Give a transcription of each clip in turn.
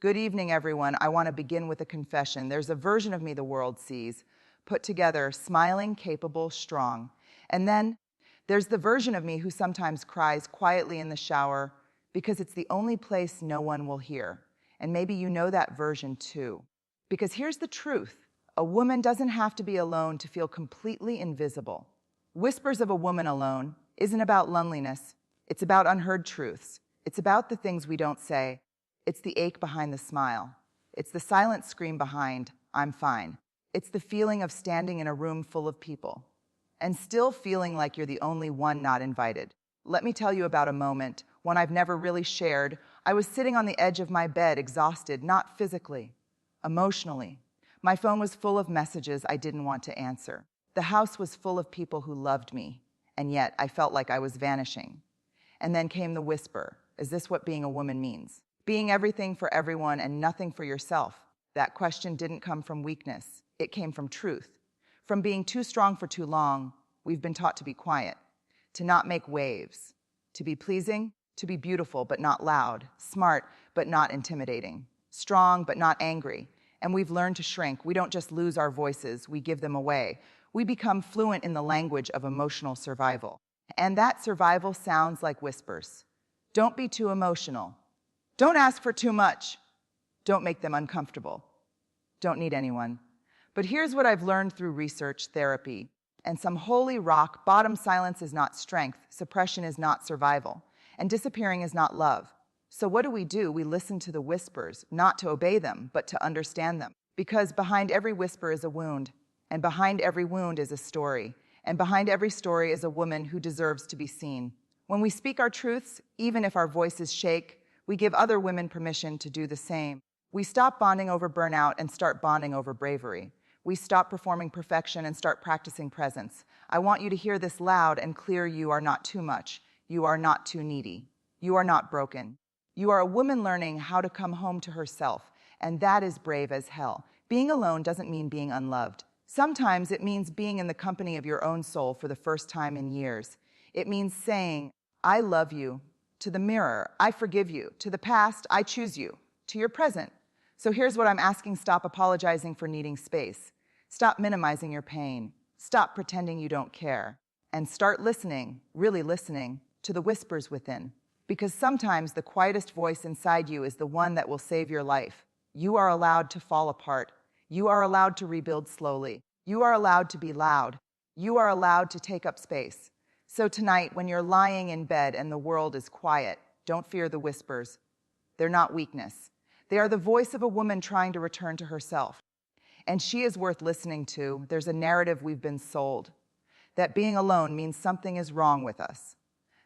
Good evening, everyone. I want to begin with a confession. There's a version of me the world sees, put together, smiling, capable, strong. And then there's the version of me who sometimes cries quietly in the shower because it's the only place no one will hear. And maybe you know that version too. Because here's the truth. A woman doesn't have to be alone to feel completely invisible. Whispers of a Woman Alone isn't about loneliness. It's about unheard truths. It's about the things we don't say. It's the ache behind the smile. It's the silent scream behind, "I'm fine." It's the feeling of standing in a room full of people and still feeling like you're the only one not invited. Let me tell you about a moment, one I've never really shared. I was sitting on the edge of my bed, exhausted, not physically, emotionally. My phone was full of messages I didn't want to answer. The house was full of people who loved me, and yet I felt like I was vanishing. And then came the whisper, "Is this what being a woman means? Being everything for everyone and nothing for yourself?" That question didn't come from weakness. It came from truth. From being too strong for too long, we've been taught to be quiet, to not make waves, to be pleasing, to be beautiful but not loud, smart but not intimidating, strong but not angry. And we've learned to shrink. We don't just lose our voices, we give them away. We become fluent in the language of emotional survival. And that survival sounds like whispers. Don't be too emotional. Don't ask for too much. Don't make them uncomfortable. Don't need anyone. But here's what I've learned through research, therapy, and some holy rock bottom: silence is not strength, suppression is not survival, and disappearing is not love. So what do? We listen to the whispers, not to obey them, but to understand them. Because behind every whisper is a wound, and behind every wound is a story, and behind every story is a woman who deserves to be seen. When we speak our truths, even if our voices shake, we give other women permission to do the same. We stop bonding over burnout and start bonding over bravery. We stop performing perfection and start practicing presence. I want you to hear this loud and clear. You are not too much. You are not too needy. You are not broken. You are a woman learning how to come home to herself, and that is brave as hell. Being alone doesn't mean being unloved. Sometimes it means being in the company of your own soul for the first time in years. It means saying, "I love you," to the mirror, "I forgive you," to the past, "I choose you," to your present. So here's what I'm asking: stop apologizing for needing space. Stop minimizing your pain. Stop pretending you don't care. And start listening, really listening, to the whispers within. Because sometimes the quietest voice inside you is the one that will save your life. You are allowed to fall apart. You are allowed to rebuild slowly. You are allowed to be loud. You are allowed to take up space. So tonight, when you're lying in bed and the world is quiet, don't fear the whispers. They're not weakness. They are the voice of a woman trying to return to herself. And she is worth listening to. There's a narrative we've been sold, that being alone means something is wrong with us.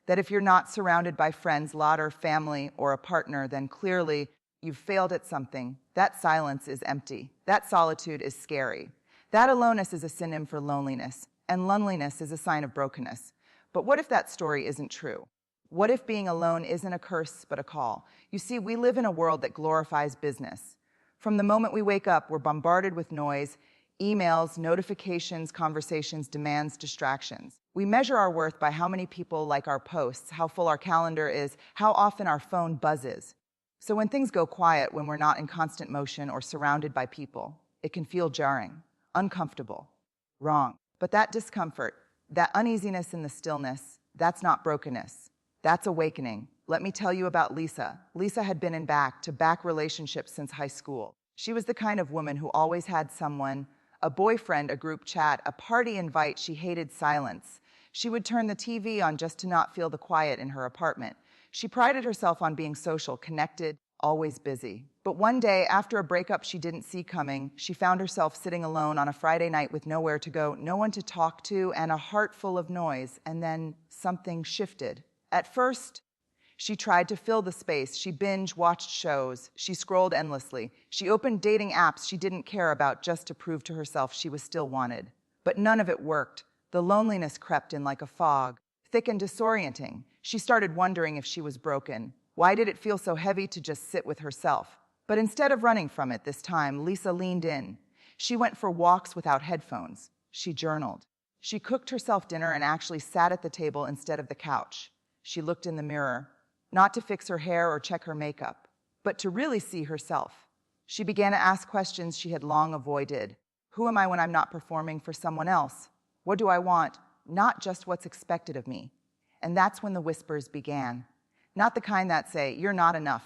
That if you're not surrounded by friends, lot, or family, or a partner, then clearly you've failed at something. That silence is empty. That solitude is scary. That aloneness is a synonym for loneliness, and loneliness is a sign of brokenness. But what if that story isn't true? What if being alone isn't a curse, but a call? You see, we live in a world that glorifies business. From the moment we wake up, we're bombarded with noise, emails, notifications, conversations, demands, distractions. We measure our worth by how many people like our posts, how full our calendar is, how often our phone buzzes. So when things go quiet, when we're not in constant motion or surrounded by people, it can feel jarring, uncomfortable, wrong. But that discomfort, that uneasiness in the stillness, that's not brokenness. That's awakening. Let me tell you about Lisa. Lisa had been in back-to-back relationships since high school. She was the kind of woman who always had someone, a boyfriend, a group chat, a party invite. She hated silence. She would turn the TV on just to not feel the quiet in her apartment. She prided herself on being social, connected, always busy. But one day, after a breakup she didn't see coming, she found herself sitting alone on a Friday night with nowhere to go, no one to talk to, and a heart full of noise. And then something shifted. At first, she tried to fill the space. She binge-watched shows. She scrolled endlessly. She opened dating apps she didn't care about just to prove to herself she was still wanted. But none of it worked. The loneliness crept in like a fog, thick and disorienting. She started wondering if she was broken. Why did it feel so heavy to just sit with herself? But instead of running from it this time, Lisa leaned in. She went for walks without headphones. She journaled. She cooked herself dinner and actually sat at the table instead of the couch. She looked in the mirror. Not to fix her hair or check her makeup, but to really see herself. She began to ask questions she had long avoided. Who am I when I'm not performing for someone else? What do I want? Not just what's expected of me. And that's when the whispers began. Not the kind that say, you're not enough.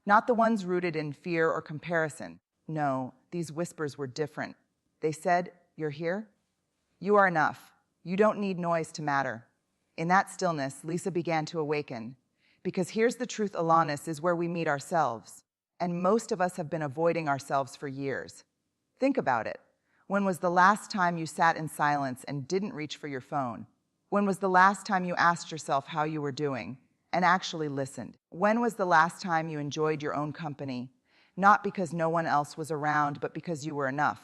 Not the ones rooted in fear or comparison. No, these whispers were different. They said, you're here? You are enough. You don't need noise to matter. In that stillness, Lisa began to awaken. Because here's the truth, aloneness is where we meet ourselves. And most of us have been avoiding ourselves for years. Think about it. When was the last time you sat in silence and didn't reach for your phone? When was the last time you asked yourself how you were doing and actually listened? When was the last time you enjoyed your own company? Not because no one else was around, but because you were enough.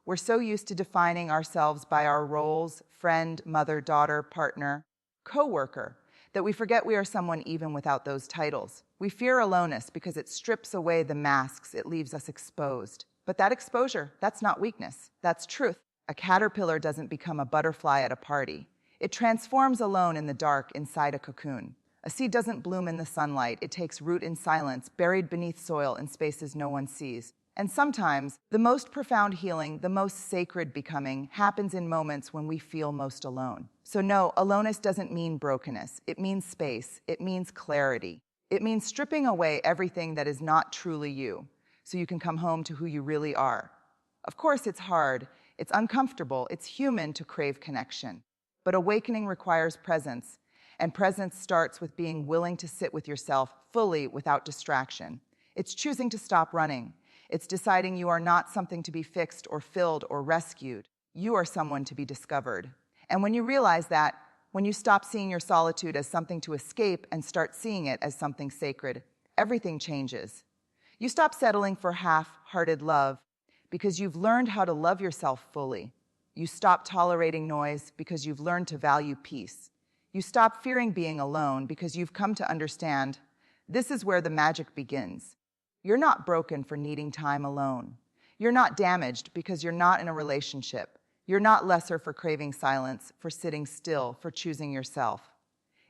We're so used to defining ourselves by our roles, friend, mother, daughter, partner, co-worker, that we forget we are someone even without those titles. We fear aloneness because it strips away the masks, it leaves us exposed. But that exposure, that's not weakness, that's truth. A caterpillar doesn't become a butterfly at a party. It transforms alone in the dark inside a cocoon. A seed doesn't bloom in the sunlight, it takes root in silence, buried beneath soil in spaces no one sees. And sometimes, the most profound healing, the most sacred becoming, happens in moments when we feel most alone. So no, aloneness doesn't mean brokenness. It means space. It means clarity. It means stripping away everything that is not truly you, so you can come home to who you really are. Of course, it's hard. It's uncomfortable. It's human to crave connection. But awakening requires presence, and presence starts with being willing to sit with yourself fully without distraction. It's choosing to stop running. It's deciding you are not something to be fixed or filled or rescued. You are someone to be discovered. And when you realize that, when you stop seeing your solitude as something to escape and start seeing it as something sacred, everything changes. You stop settling for half-hearted love because you've learned how to love yourself fully. You stop tolerating noise because you've learned to value peace. You stop fearing being alone because you've come to understand this is where the magic begins. You're not broken for needing time alone. You're not damaged because you're not in a relationship. You're not lesser for craving silence, for sitting still, for choosing yourself.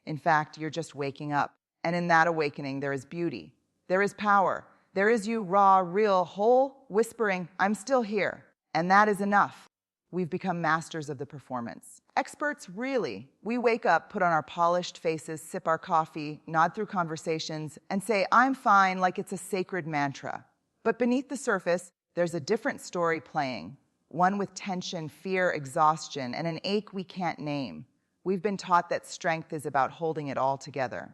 In fact, you're just waking up. And in that awakening, there is beauty. There is power. There is you, raw, real, whole, whispering, I'm still here. And that is enough. We've become masters of the performance. Experts, really. We wake up, put on our polished faces, sip our coffee, nod through conversations, and say, I'm fine, like it's a sacred mantra. But beneath the surface, there's a different story playing. One with tension, fear, exhaustion, and an ache we can't name. We've been taught that strength is about holding it all together.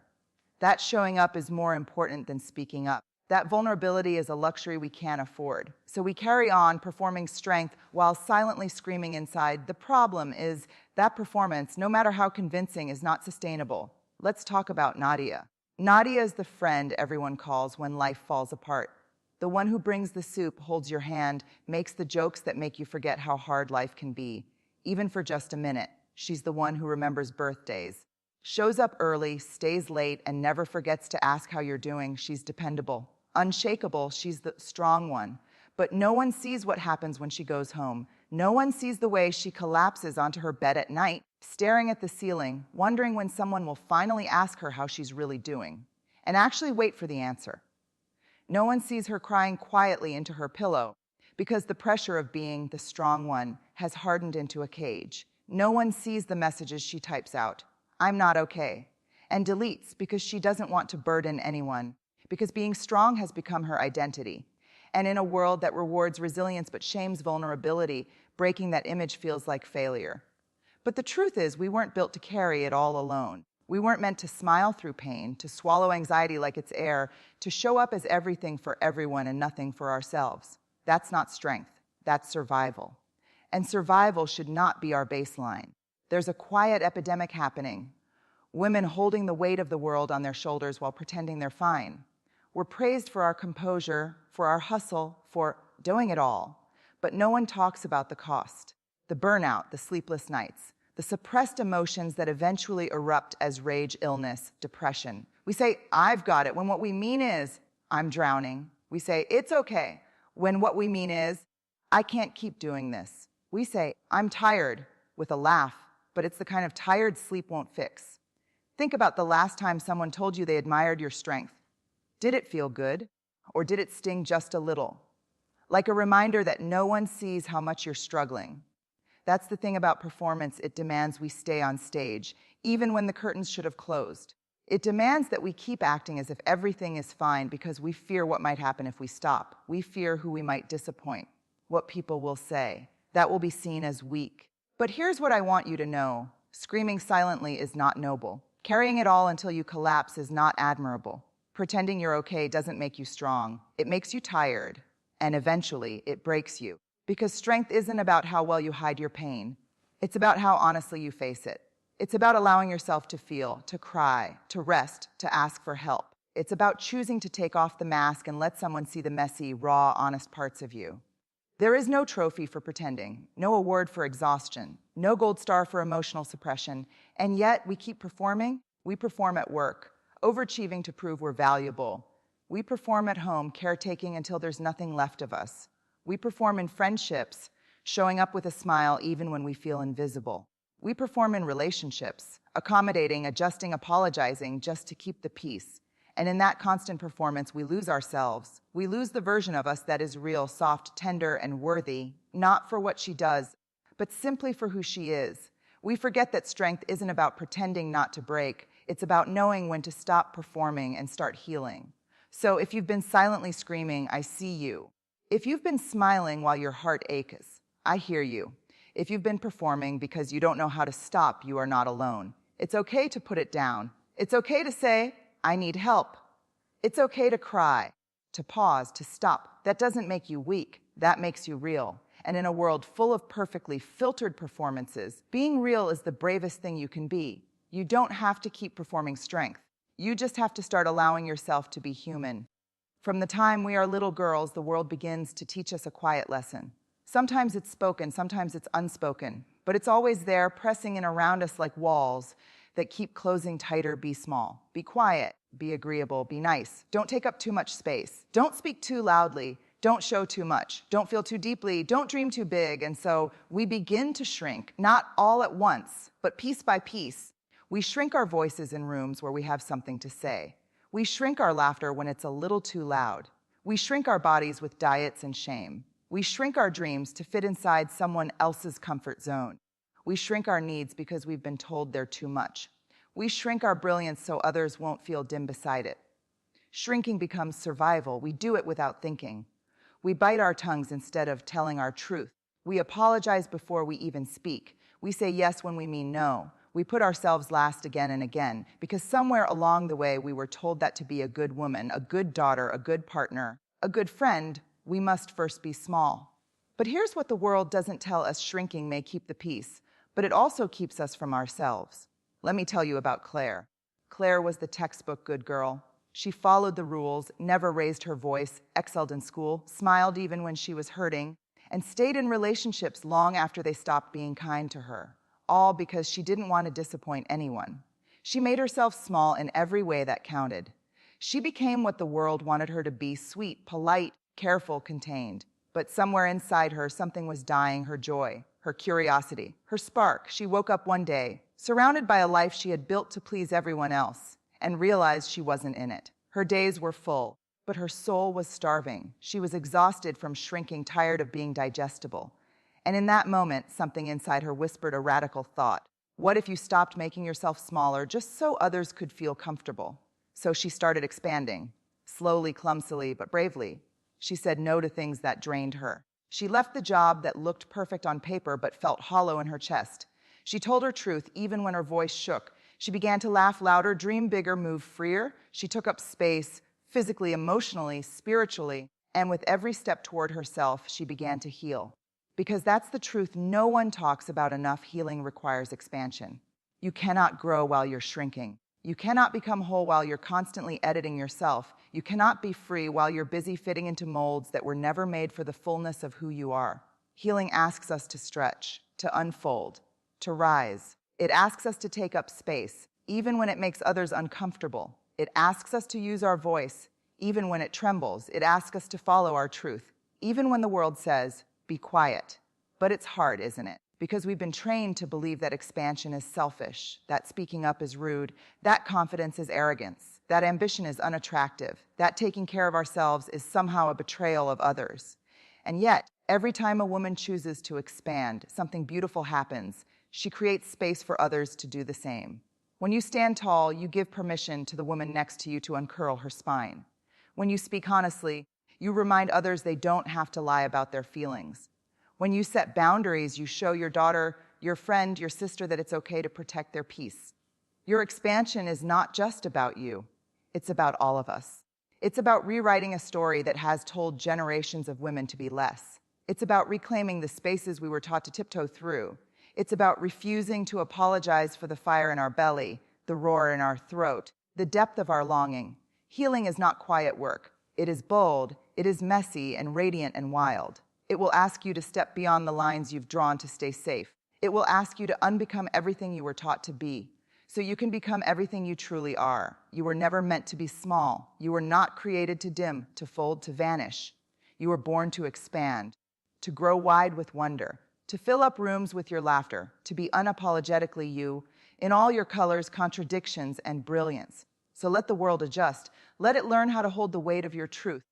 That showing up is more important than speaking up. That vulnerability is a luxury we can't afford. So we carry on performing strength while silently screaming inside. The problem is that performance, no matter how convincing, is not sustainable. Let's talk about Nadia. Nadia is the friend everyone calls when life falls apart. The one who brings the soup, holds your hand, makes the jokes that make you forget how hard life can be. Even for just a minute. She's the one who remembers birthdays. Shows up early, stays late, and never forgets to ask how you're doing. She's dependable. Unshakable, she's the strong one. But no one sees what happens when she goes home. No one sees the way she collapses onto her bed at night, staring at the ceiling, wondering when someone will finally ask her how she's really doing, and actually wait for the answer. No one sees her crying quietly into her pillow because the pressure of being the strong one has hardened into a cage. No one sees the messages she types out, I'm not okay, and deletes because she doesn't want to burden anyone, because being strong has become her identity. And in a world that rewards resilience but shames vulnerability, breaking that image feels like failure. But the truth is, we weren't built to carry it all alone. We weren't meant to smile through pain, to swallow anxiety like it's air, to show up as everything for everyone and nothing for ourselves. That's not strength, that's survival. And survival should not be our baseline. There's a quiet epidemic happening. Women holding the weight of the world on their shoulders while pretending they're fine. We're praised for our composure, for our hustle, for doing it all. But no one talks about the cost. The burnout, the sleepless nights, the suppressed emotions that eventually erupt as rage, illness, depression. We say, I've got it, when what we mean is, I'm drowning. We say, it's okay, when what we mean is, I can't keep doing this. We say, I'm tired, with a laugh, but it's the kind of tired sleep won't fix. Think about the last time someone told you they admired your strength. Did it feel good? Or did it sting just a little? Like a reminder that no one sees how much you're struggling. That's the thing about performance. It demands we stay on stage, even when the curtains should have closed. It demands that we keep acting as if everything is fine because we fear what might happen if we stop. We fear who we might disappoint, what people will say. That will be seen as weak. But here's what I want you to know. Screaming silently is not noble. Carrying it all until you collapse is not admirable. Pretending you're okay doesn't make you strong. It makes you tired. And eventually, it breaks you. Because strength isn't about how well you hide your pain. It's about how honestly you face it. It's about allowing yourself to feel, to cry, to rest, to ask for help. It's about choosing to take off the mask and let someone see the messy, raw, honest parts of you. There is no trophy for pretending, no award for exhaustion, no gold star for emotional suppression, and yet we keep performing. We perform at work, overachieving to prove we're valuable. We perform at home, caretaking until there's nothing left of us. We perform in friendships, showing up with a smile even when we feel invisible. We perform in relationships, accommodating, adjusting, apologizing just to keep the peace. And in that constant performance, we lose ourselves. We lose the version of us that is real, soft, tender, and worthy, not for what she does, but simply for who she is. We forget that strength isn't about pretending not to break. It's about knowing when to stop performing and start healing. So if you've been silently screaming, I see you. If you've been smiling while your heart aches, I hear you. If you've been performing because you don't know how to stop, you are not alone. It's okay to put it down. It's okay to say, I need help. It's okay to cry, to pause, to stop. That doesn't make you weak. That makes you real. And in a world full of perfectly filtered performances, being real is the bravest thing you can be. You don't have to keep performing strength. You just have to start allowing yourself to be human. From the time we are little girls, the world begins to teach us a quiet lesson. Sometimes it's spoken, sometimes it's unspoken, but it's always there, pressing in around us like walls that keep closing tighter. Be small, be quiet, be agreeable, be nice. Don't take up too much space. Don't speak too loudly. Don't show too much. Don't feel too deeply. Don't dream too big. And so we begin to shrink, not all at once, but piece by piece. We shrink our voices in rooms where we have something to say. We shrink our laughter when it's a little too loud. We shrink our bodies with diets and shame. We shrink our dreams to fit inside someone else's comfort zone. We shrink our needs because we've been told they're too much. We shrink our brilliance so others won't feel dim beside it. Shrinking becomes survival. We do it without thinking. We bite our tongues instead of telling our truth. We apologize before we even speak. We say yes when we mean no. We put ourselves last again and again because somewhere along the way we were told that to be a good woman, a good daughter, a good partner, a good friend, we must first be small. But here's what the world doesn't tell us: shrinking may keep the peace, but it also keeps us from ourselves. Let me tell you about Claire. Claire was the textbook good girl. She followed the rules, never raised her voice, excelled in school, smiled even when she was hurting, and stayed in relationships long after they stopped being kind to her, all because she didn't want to disappoint anyone. She made herself small in every way that counted. She became what the world wanted her to be: sweet, polite, careful, contained. But somewhere inside her, something was dying: her joy, her curiosity, her spark. She woke up one day, surrounded by a life she had built to please everyone else, and realized she wasn't in it. Her days were full, but her soul was starving. She was exhausted from shrinking, tired of being digestible. And in that moment, something inside her whispered a radical thought. What if you stopped making yourself smaller just so others could feel comfortable? So she started expanding, slowly, clumsily, but bravely. She said no to things that drained her. She left the job that looked perfect on paper but felt hollow in her chest. She told her truth even when her voice shook. She began to laugh louder, dream bigger, move freer. She took up space, physically, emotionally, spiritually, and with every step toward herself, she began to heal. Because that's the truth no one talks about enough: healing requires expansion. You cannot grow while you're shrinking. You cannot become whole while you're constantly editing yourself. You cannot be free while you're busy fitting into molds that were never made for the fullness of who you are. Healing asks us to stretch, to unfold, to rise. It asks us to take up space, even when it makes others uncomfortable. It asks us to use our voice, even when it trembles. It asks us to follow our truth, even when the world says, be quiet. But it's hard, isn't it? Because we've been trained to believe that expansion is selfish, that speaking up is rude, that confidence is arrogance. that ambition is unattractive, that taking care of ourselves is somehow a betrayal of others. And yet, every time a woman chooses to expand, something beautiful happens. She creates space for others to do the same. When you stand tall, you give permission to the woman next to you to uncurl her spine. When you speak honestly, you remind others they don't have to lie about their feelings. When you set boundaries, you show your daughter, your friend, your sister that it's okay to protect their peace. Your expansion is not just about you. It's about all of us. It's about rewriting a story that has told generations of women to be less. It's about reclaiming the spaces we were taught to tiptoe through. It's about refusing to apologize for the fire in our belly, the roar in our throat, the depth of our longing. Healing is not quiet work. It is bold, it is messy and radiant and wild. It will ask you to step beyond the lines you've drawn to stay safe. It will ask you to unbecome everything you were taught to be, so you can become everything you truly are. You were never meant to be small. You were not created to dim, to fold, to vanish. You were born to expand, to grow wide with wonder, to fill up rooms with your laughter, to be unapologetically you, in all your colors, contradictions, and brilliance. So let the world adjust. Let it learn how to hold the weight of your truth,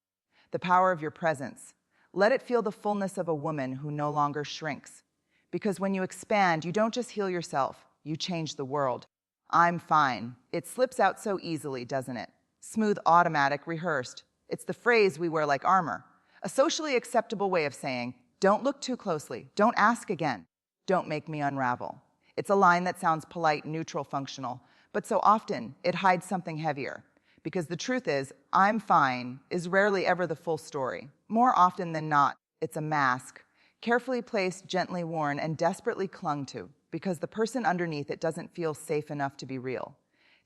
the power of your presence. Let it feel the fullness of a woman who no longer shrinks. Because when you expand, you don't just heal yourself, you change the world. I'm fine. It slips out so easily, doesn't it? Smooth, automatic, rehearsed. It's the phrase we wear like armor. A socially acceptable way of saying, don't look too closely, don't ask again, don't make me unravel. It's a line that sounds polite, neutral, functional, but so often it hides something heavier. Because the truth is, I'm fine is rarely ever the full story. More often than not, it's a mask, carefully placed, gently worn, and desperately clung to, because the person underneath it doesn't feel safe enough to be real.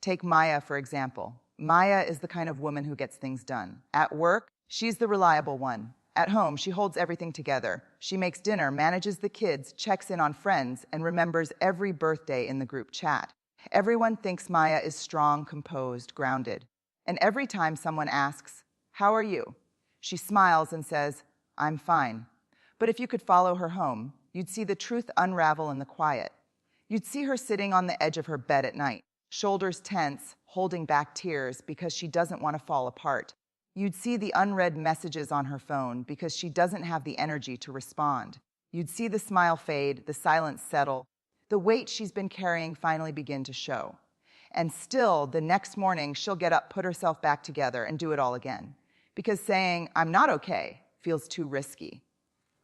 Take Maya, for example. Maya is the kind of woman who gets things done. At work, she's the reliable one. At home, she holds everything together. She makes dinner, manages the kids, checks in on friends, and remembers every birthday in the group chat. Everyone thinks Maya is strong, composed, grounded. And every time someone asks, "How are you?" she smiles and says, "I'm fine." But if you could follow her home, you'd see the truth unravel in the quiet. You'd see her sitting on the edge of her bed at night, shoulders tense, holding back tears because she doesn't want to fall apart. You'd see the unread messages on her phone because she doesn't have the energy to respond. You'd see the smile fade, the silence settle, the weight she's been carrying finally begin to show. And still, the next morning, she'll get up, put herself back together, and do it all again. Because saying, "I'm not okay," feels too risky.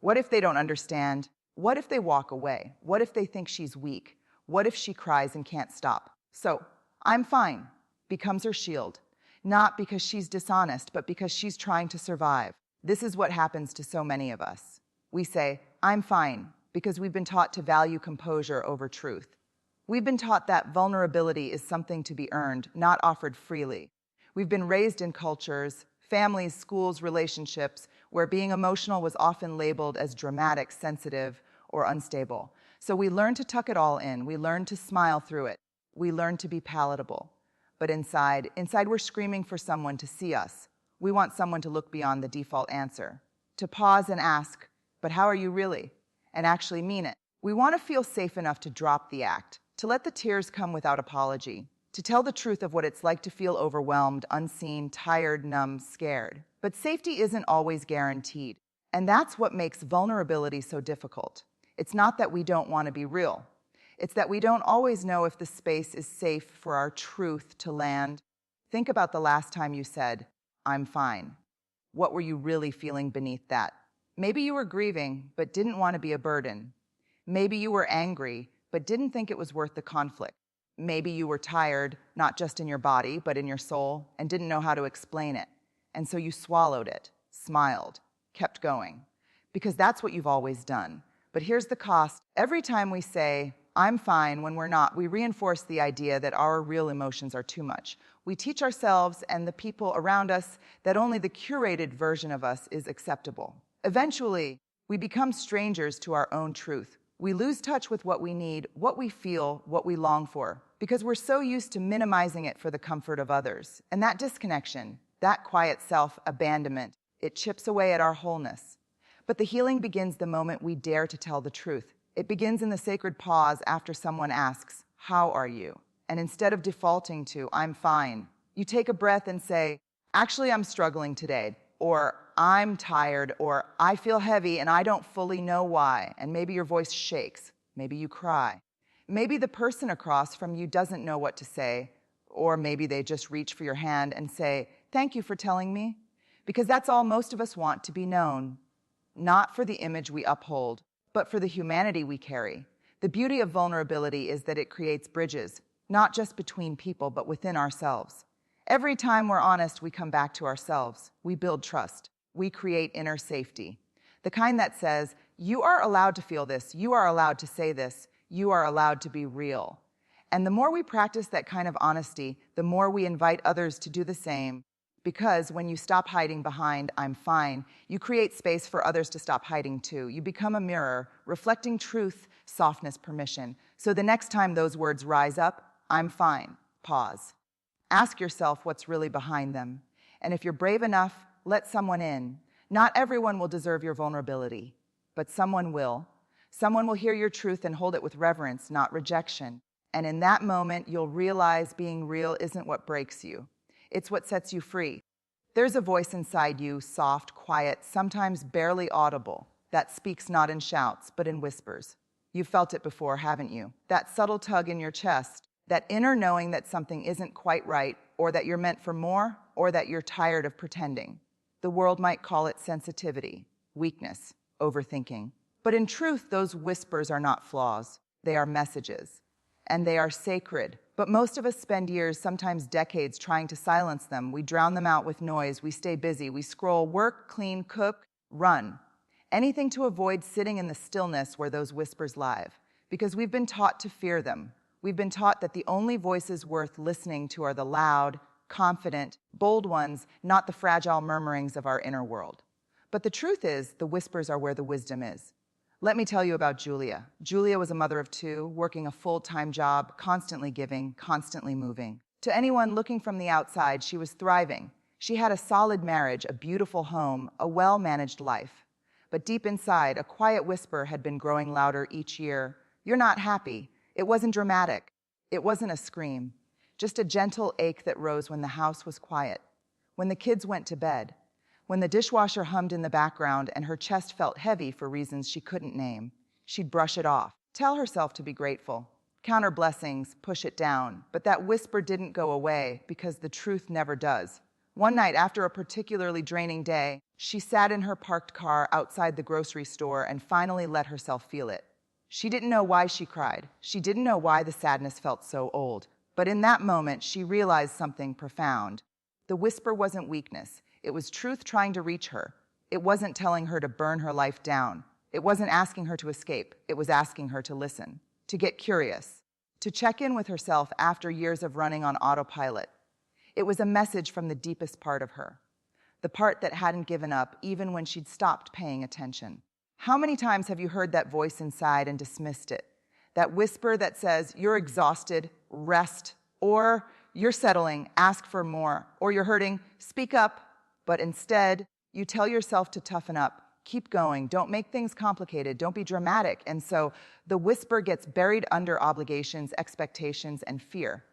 What if they don't understand? What if they walk away? What if they think she's weak? What if she cries and can't stop? So, "I'm fine" becomes her shield. Not because she's dishonest, but because she's trying to survive. This is what happens to so many of us. We say, "I'm fine," because we've been taught to value composure over truth. We've been taught that vulnerability is something to be earned, not offered freely. We've been raised in cultures, families, schools, relationships, where being emotional was often labeled as dramatic, sensitive, or unstable. So we learn to tuck it all in. We learn to smile through it. We learn to be palatable. But inside we're screaming for someone to see us. We want someone to look beyond the default answer, to pause and ask, "But how are you really?" and actually mean it. We want to feel safe enough to drop the act, to let the tears come without apology, to tell the truth of what it's like to feel overwhelmed, unseen, tired, numb, scared. But safety isn't always guaranteed, and that's what makes vulnerability so difficult. It's not that we don't want to be real. It's that we don't always know if the space is safe for our truth to land. Think about the last time you said, "I'm fine." What were you really feeling beneath that? Maybe you were grieving, but didn't want to be a burden. Maybe you were angry, but didn't think it was worth the conflict. Maybe you were tired, not just in your body, but in your soul, and didn't know how to explain it. And so you swallowed it, smiled, kept going. Because that's what you've always done. But here's the cost. Every time we say, "I'm fine," when we're not, we reinforce the idea that our real emotions are too much. We teach ourselves and the people around us that only the curated version of us is acceptable. Eventually, we become strangers to our own truth. We lose touch with what we need, what we feel, what we long for, because we're so used to minimizing it for the comfort of others. And that disconnection, that quiet self-abandonment, it chips away at our wholeness. But the healing begins the moment we dare to tell the truth. It begins in the sacred pause after someone asks, "How are you?" And instead of defaulting to, "I'm fine," You take a breath and say, actually, I'm struggling today, or I'm tired, or I feel heavy and I don't fully know why. And maybe your voice shakes. Maybe you cry. Maybe the person across from you doesn't know what to say, or maybe they just reach for your hand and say, thank you for telling me. Because that's all most of us want, to be known. Not for the image we uphold, but for the humanity we carry. The beauty of vulnerability is that it creates bridges, not just between people, but within ourselves. Every time we're honest, we come back to ourselves. We build trust. We create inner safety. The kind that says, you are allowed to feel this, you are allowed to say this, you are allowed to be real. And the more we practice that kind of honesty, the more we invite others to do the same. Because when you stop hiding behind, I'm fine, you create space for others to stop hiding too. You become a mirror, reflecting truth, softness, permission. So the next time those words rise up, I'm fine, pause. Ask yourself what's really behind them. And if you're brave enough, let someone in. Not everyone will deserve your vulnerability, but someone will. Someone will hear your truth and hold it with reverence, not rejection. And in that moment, you'll realize being real isn't what breaks you. It's what sets you free. There's a voice inside you, soft, quiet, sometimes barely audible, that speaks not in shouts, but in whispers. You've felt it before, haven't you? That subtle tug in your chest, that inner knowing that something isn't quite right, or that you're meant for more, or that you're tired of pretending. The world might call it sensitivity, weakness, overthinking. But in truth, those whispers are not flaws. They are messages. And they are sacred. But most of us spend years, sometimes decades, trying to silence them. We drown them out with noise. We stay busy. We scroll, work, clean, cook, run. Anything to avoid sitting in the stillness where those whispers live. Because we've been taught to fear them. We've been taught that the only voices worth listening to are the loud, confident, bold ones, not the fragile murmurings of our inner world. But the truth is, the whispers are where the wisdom is. Let me tell you about Julia. Julia was a mother of two, working a full-time job, constantly giving, constantly moving. To anyone looking from the outside, she was thriving. She had a solid marriage, a beautiful home, a well-managed life. But deep inside, a quiet whisper had been growing louder each year. You're not happy. It wasn't dramatic. It wasn't a scream. Just a gentle ache that rose when the house was quiet, when the kids went to bed, when the dishwasher hummed in the background and her chest felt heavy for reasons she couldn't name. She'd brush it off, tell herself to be grateful, count her blessings, push it down. But that whisper didn't go away because the truth never does. One night, after a particularly draining day, she sat in her parked car outside the grocery store and finally let herself feel it. She didn't know why she cried. She didn't know why the sadness felt so old. But in that moment, she realized something profound. The whisper wasn't weakness. It was truth trying to reach her. It wasn't telling her to burn her life down. It wasn't asking her to escape. It was asking her to listen, to get curious, to check in with herself after years of running on autopilot. It was a message from the deepest part of her, the part that hadn't given up even when she'd stopped paying attention. How many times have you heard that voice inside and dismissed it? That whisper that says, you're exhausted, rest, or you're settling, ask for more, or you're hurting, speak up. But instead, you tell yourself to toughen up, keep going, don't make things complicated, don't be dramatic. And so the whisper gets buried under obligations, expectations, and fear.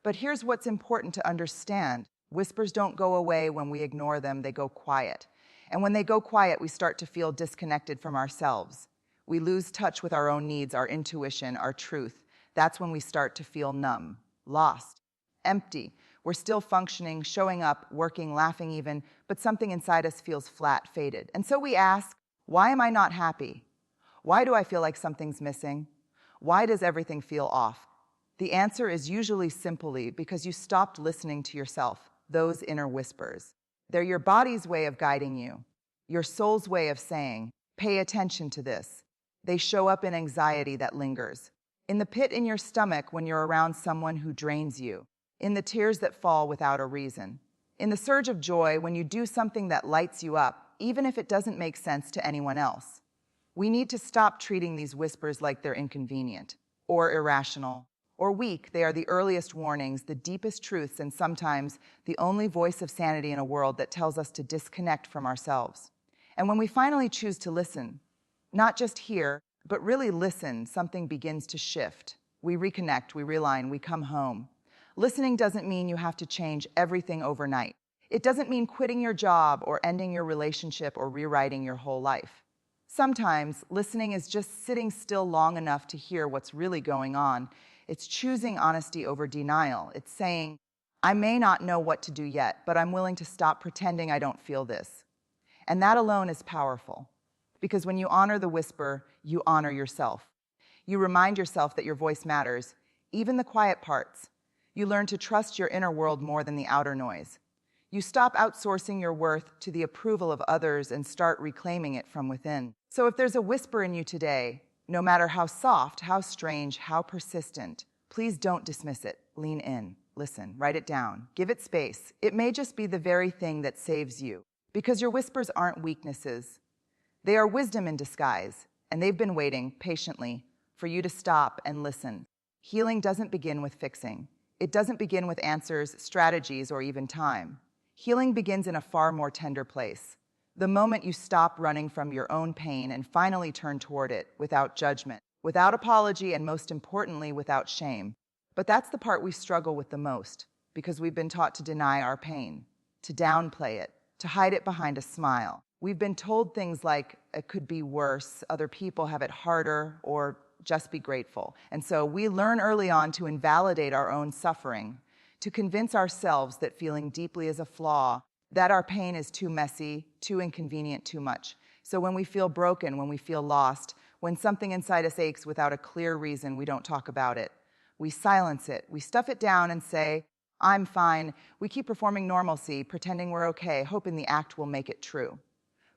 But here's what's important to understand. Whispers don't go away when we ignore them, they go quiet. And when they go quiet, we start to feel disconnected from ourselves. We lose touch with our own needs, our intuition, our truth. That's when we start to feel numb, lost, empty. We're still functioning, showing up, working, laughing even, but something inside us feels flat, faded. And so we ask, why am I not happy? Why do I feel like something's missing? Why does everything feel off? The answer is usually simply because you stopped listening to yourself, those inner whispers. They're your body's way of guiding you, your soul's way of saying, pay attention to this. They show up in anxiety that lingers, in the pit in your stomach when you're around someone who drains you, in the tears that fall without a reason, in the surge of joy when you do something that lights you up, even if it doesn't make sense to anyone else. We need to stop treating these whispers like they're inconvenient, or irrational, or weak. They are the earliest warnings, the deepest truths, and sometimes the only voice of sanity in a world that tells us to disconnect from ourselves. And when we finally choose to listen, not just hear, but really listen, something begins to shift. We reconnect, we realign, we come home. Listening doesn't mean you have to change everything overnight. It doesn't mean quitting your job or ending your relationship or rewriting your whole life. Sometimes listening is just sitting still long enough to hear what's really going on. It's choosing honesty over denial. It's saying, I may not know what to do yet, but I'm willing to stop pretending I don't feel this. And that alone is powerful. Because when you honor the whisper, you honor yourself. You remind yourself that your voice matters, even the quiet parts. You learn to trust your inner world more than the outer noise. You stop outsourcing your worth to the approval of others and start reclaiming it from within. So if there's a whisper in you today, no matter how soft, how strange, how persistent, please don't dismiss it. Lean in, listen, write it down, give it space. It may just be the very thing that saves you. Because your whispers aren't weaknesses. They are wisdom in disguise, and they've been waiting patiently for you to stop and listen. Healing doesn't begin with fixing. It doesn't begin with answers, strategies, or even time. Healing begins in a far more tender place. The moment you stop running from your own pain and finally turn toward it without judgment, without apology, and most importantly, without shame. But that's the part we struggle with the most, because we've been taught to deny our pain, to downplay it, to hide it behind a smile. We've been told things like, it could be worse, other people have it harder, or just be grateful. And so we learn early on to invalidate our own suffering, to convince ourselves that feeling deeply is a flaw, that our pain is too messy, too inconvenient, too much. So when we feel broken, when we feel lost, when something inside us aches without a clear reason, we don't talk about it. We silence it, we stuff it down and say, I'm fine. We keep performing normalcy, pretending we're okay, hoping the act will make it true.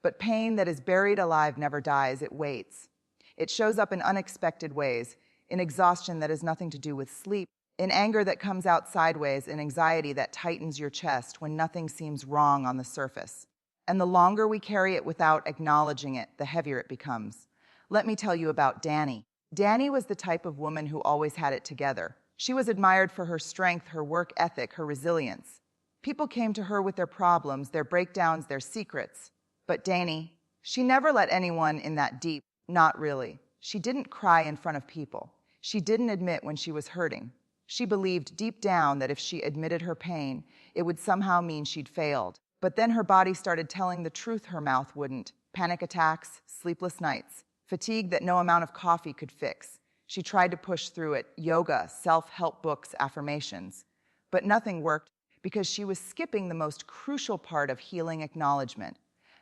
But pain that is buried alive never dies, it waits. It shows up in unexpected ways, in exhaustion that has nothing to do with sleep, in anger that comes out sideways, in anxiety that tightens your chest when nothing seems wrong on the surface. And the longer we carry it without acknowledging it, the heavier it becomes. Let me tell you about Danny. Danny was the type of woman who always had it together. She was admired for her strength, her work ethic, her resilience. People came to her with their problems, their breakdowns, their secrets. But Danny, she never let anyone in that deep, not really. She didn't cry in front of people. She didn't admit when she was hurting. She believed deep down that if she admitted her pain, it would somehow mean she'd failed. But then her body started telling the truth her mouth wouldn't. Panic attacks, sleepless nights, fatigue that no amount of coffee could fix. She tried to push through it, yoga, self-help books, affirmations. But nothing worked because she was skipping the most crucial part of healing acknowledgement.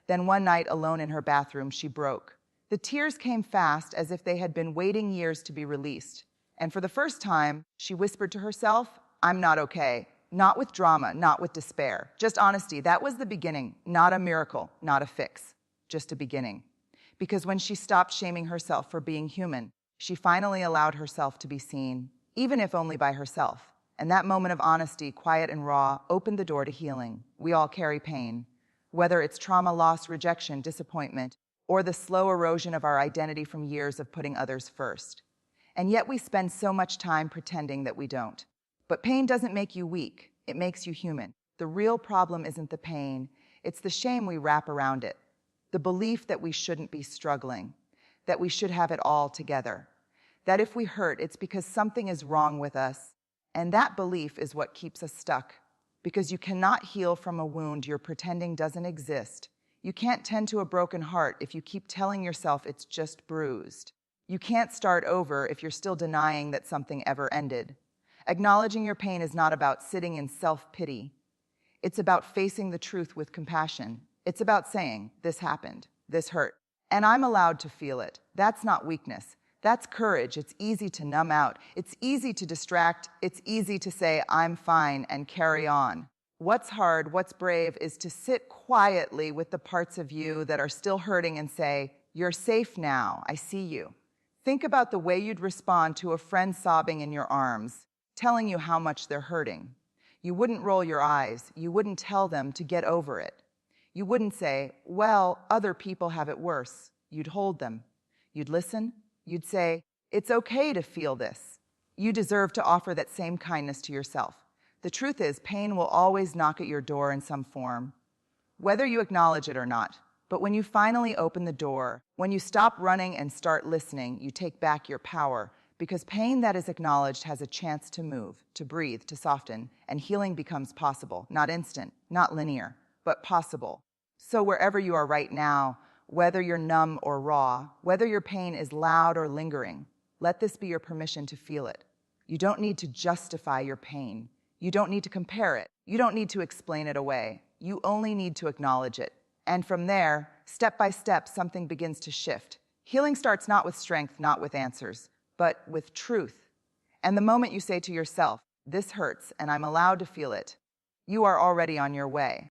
Then one night, alone in her bathroom, she broke. The tears came fast, as if they had been waiting years to be released. And for the first time, she whispered to herself, I'm not okay. Not with drama, not with despair. Just honesty. That was the beginning. Not a miracle, not a fix. Just a beginning. Because when she stopped shaming herself for being human, she finally allowed herself to be seen, even if only by herself. And that moment of honesty, quiet and raw, opened the door to healing. We all carry pain. Whether it's trauma, loss, rejection, disappointment, or the slow erosion of our identity from years of putting others first. And yet we spend so much time pretending that we don't. But pain doesn't make you weak, it makes you human. The real problem isn't the pain, it's the shame we wrap around it. The belief that we shouldn't be struggling, that we should have it all together. That if we hurt, it's because something is wrong with us. And that belief is what keeps us stuck. Because you cannot heal from a wound you're pretending doesn't exist. You can't tend to a broken heart if you keep telling yourself it's just bruised. You can't start over if you're still denying that something ever ended. Acknowledging your pain is not about sitting in self-pity. It's about facing the truth with compassion. It's about saying, this happened, this hurt, and I'm allowed to feel it. That's not weakness. That's courage. It's easy to numb out. It's easy to distract. It's easy to say, I'm fine, and carry on. What's hard, what's brave, is to sit quietly with the parts of you that are still hurting and say, you're safe now, I see you. Think about the way you'd respond to a friend sobbing in your arms, telling you how much they're hurting. You wouldn't roll your eyes. You wouldn't tell them to get over it. You wouldn't say, well, other people have it worse. You'd hold them. You'd listen. You'd say, it's okay to feel this. You deserve to offer that same kindness to yourself. The truth is, pain will always knock at your door in some form, whether you acknowledge it or not. But when you finally open the door, when you stop running and start listening, you take back your power, because pain that is acknowledged has a chance to move, to breathe, to soften, and healing becomes possible, not instant, not linear, but possible. So wherever you are right now, whether you're numb or raw, whether your pain is loud or lingering, let this be your permission to feel it. You don't need to justify your pain. You don't need to compare it. You don't need to explain it away. You only need to acknowledge it. And from there, step by step, something begins to shift. Healing starts not with strength, not with answers, but with truth. And the moment you say to yourself, "This hurts, and I'm allowed to feel it," you are already on your way.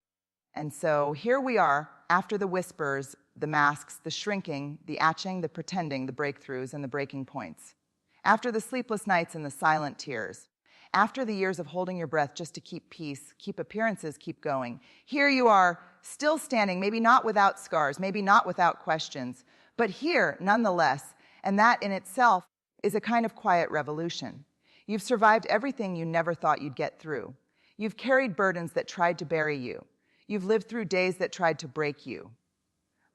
And so here we are, after the whispers, the masks, the shrinking, the atching, the pretending, the breakthroughs, and the breaking points. After the sleepless nights and the silent tears. After the years of holding your breath just to keep peace, keep appearances, keep going. Here you are, still standing, maybe not without scars, maybe not without questions, but here nonetheless, and that in itself is a kind of quiet revolution. You've survived everything you never thought you'd get through. You've carried burdens that tried to bury you. You've lived through days that tried to break you.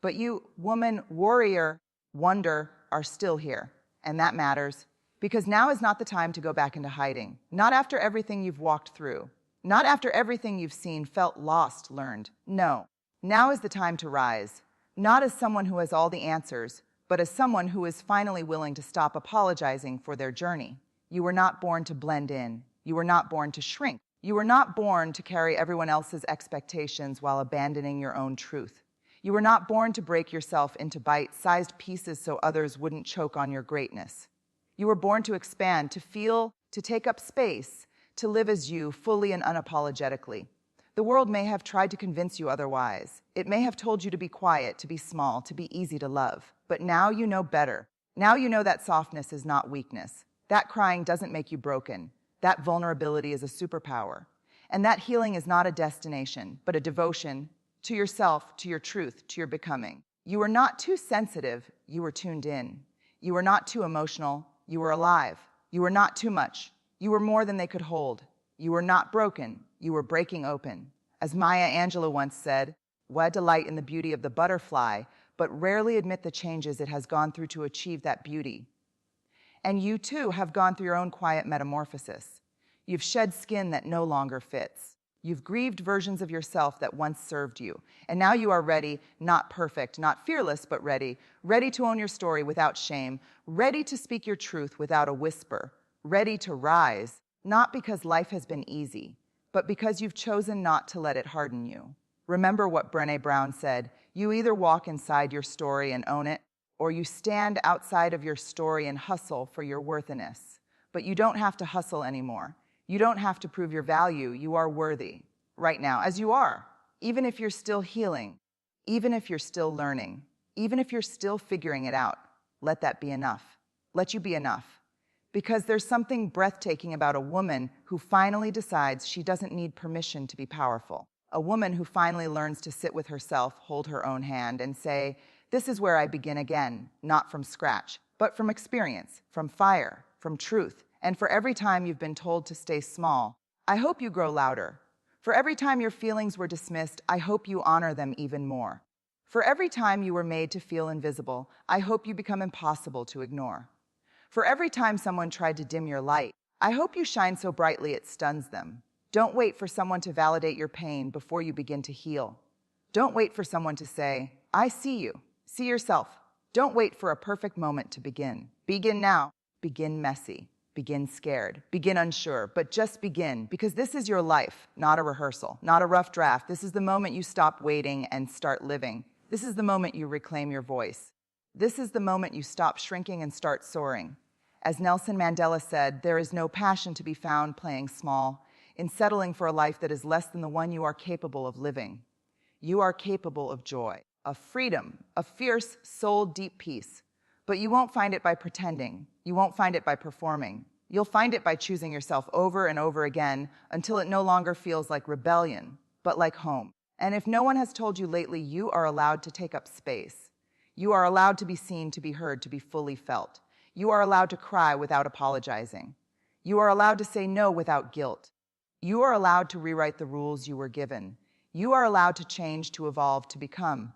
But you, woman, warrior, wonder, are still here, and that matters. Because now is not the time to go back into hiding. Not after everything you've walked through. Not after everything you've seen, felt, lost, learned. No. Now is the time to rise. Not as someone who has all the answers, but as someone who is finally willing to stop apologizing for their journey. You were not born to blend in. You were not born to shrink. You were not born to carry everyone else's expectations while abandoning your own truth. You were not born to break yourself into bite-sized pieces so others wouldn't choke on your greatness. You were born to expand, to feel, to take up space, to live as you, fully and unapologetically. The world may have tried to convince you otherwise. It may have told you to be quiet, to be small, to be easy to love. But now you know better. Now you know that softness is not weakness. That crying doesn't make you broken. That vulnerability is a superpower. And that healing is not a destination, but a devotion to yourself, to your truth, to your becoming. You were not too sensitive, you were tuned in. You were not too emotional, you were alive. You were not too much. You were more than they could hold. You were not broken. You were breaking open. As Maya Angelou once said, "We delight in the beauty of the butterfly, but rarely admit the changes it has gone through to achieve that beauty." And you too have gone through your own quiet metamorphosis. You've shed skin that no longer fits. You've grieved versions of yourself that once served you. And now you are ready, not perfect, not fearless, but ready to own your story without shame, ready to speak your truth without a whisper, ready to rise, not because life has been easy, but because you've chosen not to let it harden you. Remember what Brené Brown said, you either walk inside your story and own it, or you stand outside of your story and hustle for your worthiness. But you don't have to hustle anymore. You don't have to prove your value. You are worthy right now, as you are. Even if you're still healing, even if you're still learning, even if you're still figuring it out, let that be enough. Let you be enough. Because there's something breathtaking about a woman who finally decides she doesn't need permission to be powerful. A woman who finally learns to sit with herself, hold her own hand, and say, "This is where I begin again, not from scratch, but from experience, from fire, from truth. And for every time you've been told to stay small, I hope you grow louder. For every time your feelings were dismissed, I hope you honor them even more. For every time you were made to feel invisible, I hope you become impossible to ignore. For every time someone tried to dim your light, I hope you shine so brightly it stuns them. Don't wait for someone to validate your pain before you begin to heal. Don't wait for someone to say, 'I see you.' See yourself. Don't wait for a perfect moment to begin. Begin now. Begin messy. Begin scared, begin unsure, but just begin, because this is your life, not a rehearsal, not a rough draft. This is the moment you stop waiting and start living. This is the moment you reclaim your voice. This is the moment you stop shrinking and start soaring. As Nelson Mandela said, there is no passion to be found playing small, in settling for a life that is less than the one you are capable of living. You are capable of joy, of freedom, of fierce, soul-deep peace. But you won't find it by pretending. You won't find it by performing. You'll find it by choosing yourself over and over again until it no longer feels like rebellion, but like home. And if no one has told you lately, you are allowed to take up space. You are allowed to be seen, to be heard, to be fully felt. You are allowed to cry without apologizing. You are allowed to say no without guilt. You are allowed to rewrite the rules you were given. You are allowed to change, to evolve, to become.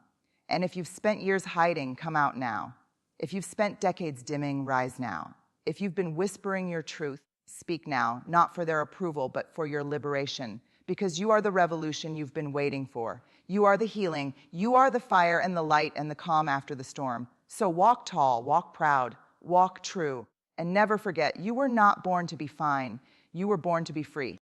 And if you've spent years hiding, come out now. If you've spent decades dimming, rise now. If you've been whispering your truth, speak now, not for their approval, but for your liberation, because you are the revolution you've been waiting for. You are the healing, you are the fire and the light and the calm after the storm. So walk tall, walk proud, walk true, and never forget, you were not born to be fine. You were born to be free.